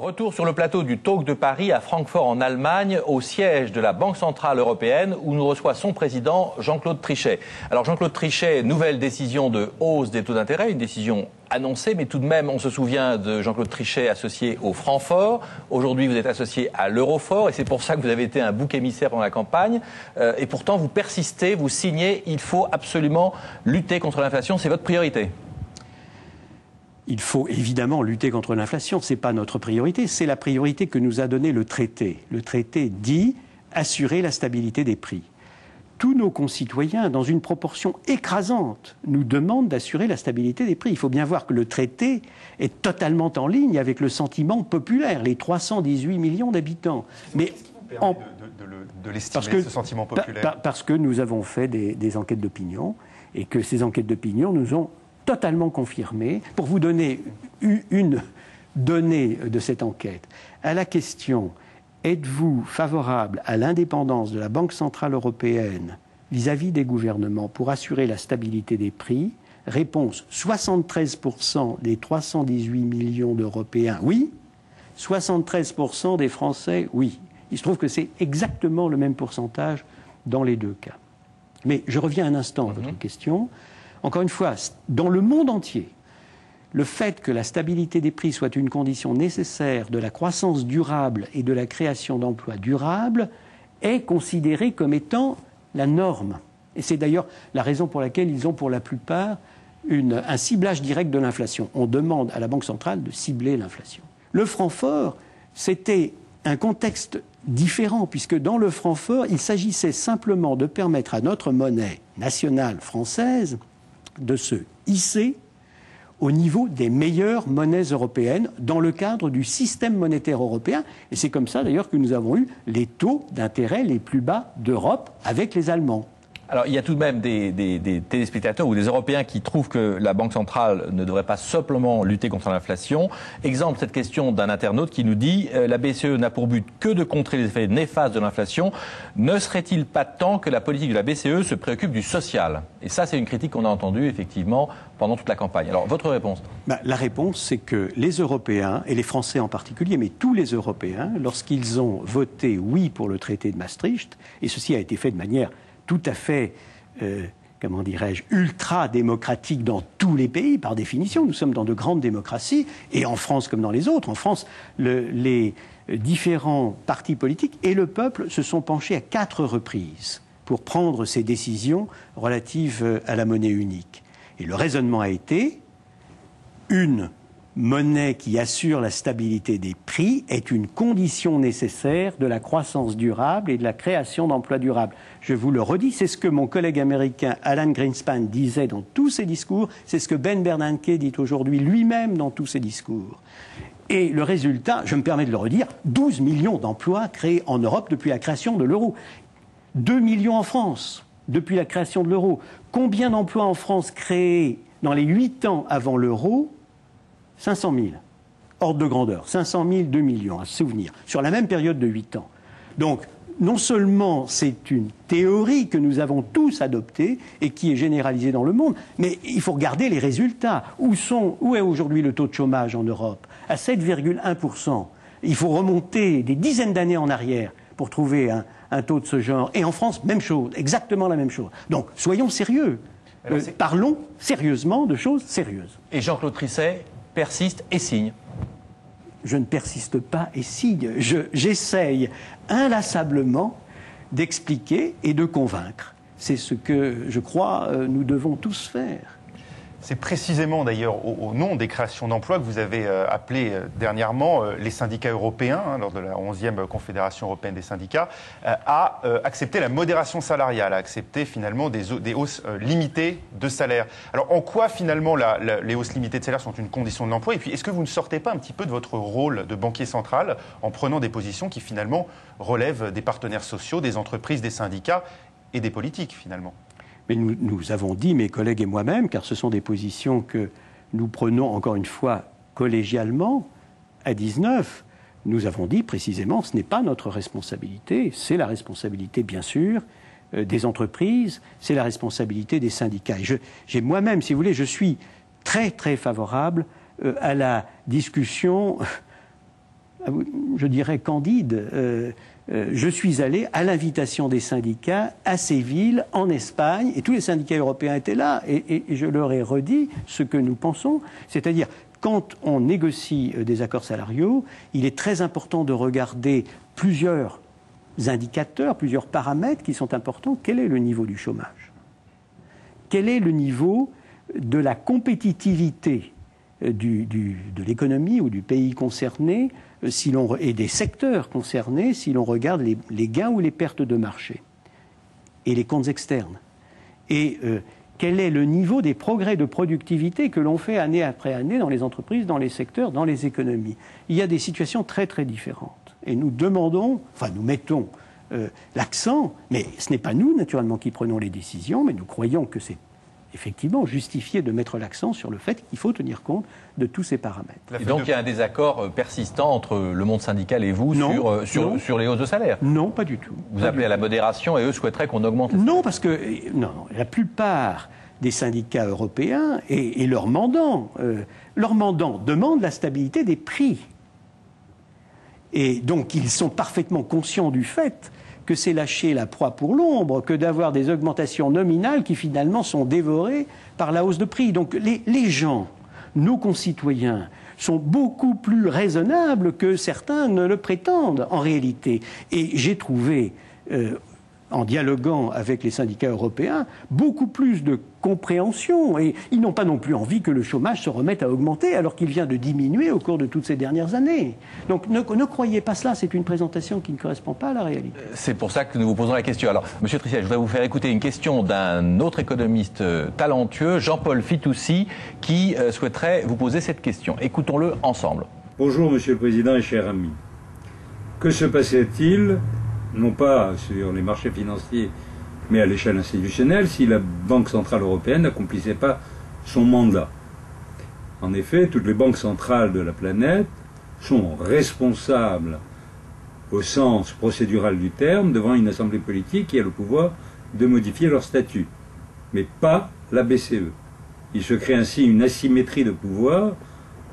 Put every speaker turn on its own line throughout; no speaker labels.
Retour sur le plateau du Talk de Paris à Francfort en Allemagne, au siège de la Banque Centrale Européenne, où nous reçoit son président Jean-Claude Trichet. Alors Jean-Claude Trichet, nouvelle décision de hausse des taux d'intérêt, une décision annoncée, mais tout de même on se souvient de Jean-Claude Trichet associé au franc fort. Aujourd'hui vous êtes associé à l'euro fort et c'est pour ça que vous avez été un bouc émissaire pendant la campagne. Et pourtant vous persistez, vous signez, il faut absolument lutter contre l'inflation, c'est votre priorité.
Il faut évidemment lutter contre l'inflation, ce n'est pas notre priorité, c'est la priorité que nous a donnée le traité. Le traité dit assurer la stabilité des prix. Tous nos concitoyens, dans une proportion écrasante, nous demandent d'assurer la stabilité des prix. Il faut bien voir que le traité est totalement en ligne avec le sentiment populaire, les 318 millions d'habitants.
Mais de l'estimer, ce sentiment populaire?
Parce que nous avons fait des enquêtes d'opinion et que ces enquêtes d'opinion nous ont totalement confirmé. Pour vous donner une donnée de cette enquête, à la question « Êtes-vous favorable à l'indépendance de la Banque Centrale Européenne vis-à-vis des gouvernements pour assurer la stabilité des prix ?» Réponse 73% des 318 millions d'Européens, oui. 73% des Français, oui. Il se trouve que c'est exactement le même pourcentage dans les deux cas. Mais je reviens un instant à votre question. Encore une fois, dans le monde entier, le fait que la stabilité des prix soit une condition nécessaire de la croissance durable et de la création d'emplois durables est considéré comme étant la norme. Et c'est d'ailleurs la raison pour laquelle ils ont pour la plupart un ciblage direct de l'inflation. On demande à la Banque centrale de cibler l'inflation. Le franc fort, c'était un contexte différent, puisque dans le franc fort, il s'agissait simplement de permettre à notre monnaie nationale française de se hisser au niveau des meilleures monnaies européennes dans le cadre du système monétaire européen. Et c'est comme ça d'ailleurs que nous avons eu les taux d'intérêt les plus bas d'Europe avec les Allemands.
Alors, il y a tout de même des téléspectateurs ou des Européens qui trouvent que la Banque centrale ne devrait pas simplement lutter contre l'inflation. Exemple, cette question d'un internaute qui nous dit « La BCE n'a pour but que de contrer les effets néfastes de l'inflation. Ne serait-il pas temps que la politique de la BCE se préoccupe du social ?» Et ça, c'est une critique qu'on a entendue, effectivement, pendant toute la campagne. Alors, votre réponse?
La réponse, c'est que les Européens, et les Français en particulier, mais tous les Européens, lorsqu'ils ont voté oui pour le traité de Maastricht, et ceci a été fait de manière tout à fait, comment dirais-je, ultra-démocratique dans tous les pays, par définition. Nous sommes dans de grandes démocraties, et en France comme dans les autres. En France, les différents partis politiques et le peuple se sont penchés à 4 reprises pour prendre ces décisions relatives à la monnaie unique. Et le raisonnement a été une monnaie qui assure la stabilité des prix est une condition nécessaire de la croissance durable et de la création d'emplois durables. Je vous le redis, c'est ce que mon collègue américain Alan Greenspan disait dans tous ses discours, c'est ce que Ben Bernanke dit aujourd'hui lui-même dans tous ses discours. Et le résultat, je me permets de le redire, 12 millions d'emplois créés en Europe depuis la création de l'euro. 2 millions en France depuis la création de l'euro. Combien d'emplois en France créés dans les 8 ans avant l'euro? 500 000, ordre de grandeur, 500 000, 2 millions, à se souvenir, sur la même période de 8 ans. Donc, non seulement c'est une théorie que nous avons tous adoptée et qui est généralisée dans le monde, mais il faut regarder les résultats. Où est aujourd'hui le taux de chômage en Europe? À 7,1%. Il faut remonter des dizaines d'années en arrière pour trouver un taux de ce genre. Et en France, même chose, exactement la même chose. Donc, soyons sérieux. Parlons sérieusement de choses sérieuses.
Et Jean-Claude Trichet persiste et signe.
Je ne persiste pas et signe. J'essaye inlassablement d'expliquer et de convaincre. C'est ce que, je crois, nous devons tous faire.
C'est précisément d'ailleurs au nom des créations d'emplois que vous avez appelé dernièrement les syndicats européens, lors de la 11e Confédération européenne des syndicats, à accepter la modération salariale, à accepter finalement des hausses limitées de salaire. Alors en quoi finalement les hausses limitées de salaire sont une condition de l'emploi? Et puis est-ce que vous ne sortez pas un petit peu de votre rôle de banquier central en prenant des positions qui finalement relèvent des partenaires sociaux, des entreprises, des syndicats et des politiques finalement?
Mais nous avons dit, mes collègues et moi-même, car ce sont des positions que nous prenons, encore une fois, collégialement, à 19, nous avons dit précisément, ce n'est pas notre responsabilité, c'est la responsabilité, bien sûr, des entreprises, c'est la responsabilité des syndicats. Et j'ai moi-même, si vous voulez, je suis très, très favorable à la discussion je dirais candide. Je suis allé à l'invitation des syndicats à Séville, en Espagne, et tous les syndicats européens étaient là, et je leur ai redit ce que nous pensons, c'est-à-dire quand on négocie des accords salariaux, il est très important de regarder plusieurs indicateurs, plusieurs paramètres qui sont importants. Quel est le niveau du chômage? Quel est le niveau de la compétitivité de l'économie ou du pays concerné et des secteurs concernés si l'on regarde les gains ou les pertes de marché et les comptes externes? Et quel est le niveau des progrès de productivité que l'on fait année après année dans les entreprises, dans les secteurs, dans les économies? Il y a des situations très très différentes. Et nous mettons l'accent, mais ce n'est pas nous naturellement qui prenons les décisions, mais nous croyons que c'est effectivement justifié de mettre l'accent sur le fait qu'il faut tenir compte de tous ces paramètres.
Et donc il y a un désaccord persistant entre le monde syndical et vous sur les hausses de salaire?
Non, pas du tout.
Vous appelez à la modération et eux souhaiteraient qu'on augmente?
Non, parce que la plupart des syndicats européens et leurs mandants demandent la stabilité des prix. Et donc ils sont parfaitement conscients du fait que c'est lâcher la proie pour l'ombre que d'avoir des augmentations nominales qui finalement sont dévorées par la hausse de prix. Donc les gens, nos concitoyens, sont beaucoup plus raisonnables que certains ne le prétendent en réalité. Et j'ai trouvé, en dialoguant avec les syndicats européens, beaucoup plus de compréhension. Et ils n'ont pas non plus envie que le chômage se remette à augmenter alors qu'il vient de diminuer au cours de toutes ces dernières années. Donc ne croyez pas cela, c'est une présentation qui ne correspond pas à la réalité.
C'est pour ça que nous vous posons la question. Alors, Monsieur Trichet, je voudrais vous faire écouter une question d'un autre économiste talentueux, Jean-Paul Fitoussi, qui souhaiterait vous poser cette question. Écoutons-le ensemble.
Bonjour Monsieur le Président et chers amis. Que se passait-il, non pas sur les marchés financiers, mais à l'échelle institutionnelle, si la Banque Centrale Européenne n'accomplissait pas son mandat? En effet, toutes les banques centrales de la planète sont responsables, au sens procédural du terme, devant une assemblée politique qui a le pouvoir de modifier leur statut, mais pas la BCE. Il se crée ainsi une asymétrie de pouvoir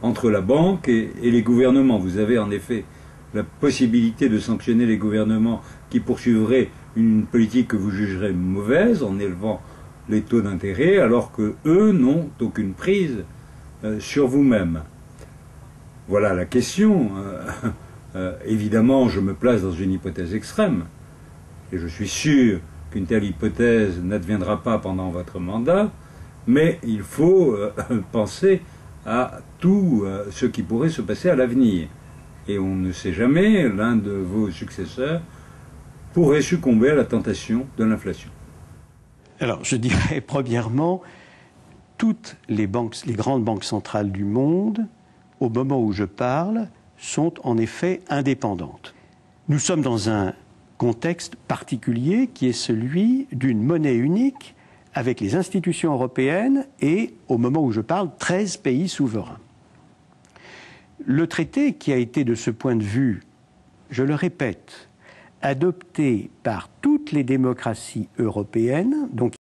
entre la banque et les gouvernements. Vous avez en effet la possibilité de sanctionner les gouvernements qui poursuivraient une politique que vous jugerez mauvaise en élevant les taux d'intérêt, alors que eux n'ont aucune prise sur vous-même. Voilà la question. Évidemment, je me place dans une hypothèse extrême, et je suis sûr qu'une telle hypothèse n'adviendra pas pendant votre mandat, mais il faut penser à tout ce qui pourrait se passer à l'avenir. Et on ne sait jamais, l'un de vos successeurs pourrait succomber à la tentation de l'inflation.
Alors, je dirais, premièrement, toutes les grandes banques centrales du monde, au moment où je parle, sont en effet indépendantes. Nous sommes dans un contexte particulier qui est celui d'une monnaie unique avec les institutions européennes et, au moment où je parle, 13 pays souverains. Le traité qui a été, de ce point de vue, je le répète, adopté par toutes les démocraties européennes, donc